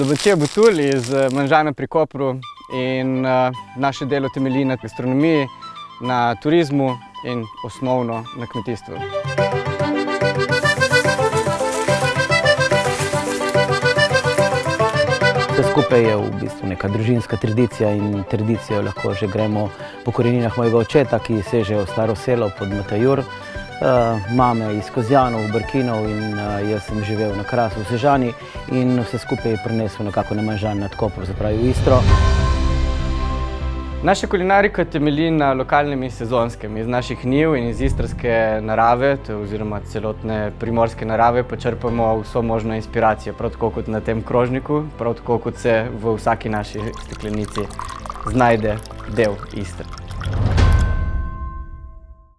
od Domačije Butul iz Manžana pri Kopru in naše delo temelji na gastronomiji, na turizmu in osnovno na kmetijstvu. Vse skupaj je v bistvu neka družinska tradicija in tradicijo lahko že gremo po koreninah mojega očeta, ki sežejo v staro selo pod Matajur, mame iz Kozjanov, Brkinov in jaz sem živel na Krasu v Sežani in vse skupaj je prinesel nekako na Manžan nad Koprom, se pravi v Istro. Naša kulinarika temelji na lokalnem in sezonskem. Iz naših njiv in iz istrske narave, oziroma celotne primorske narave, počrpamo vso možno inspiracijo, prav tako kot na tem krožniku, prav tako kot se v vsaki naši steklenici znajde del Istre.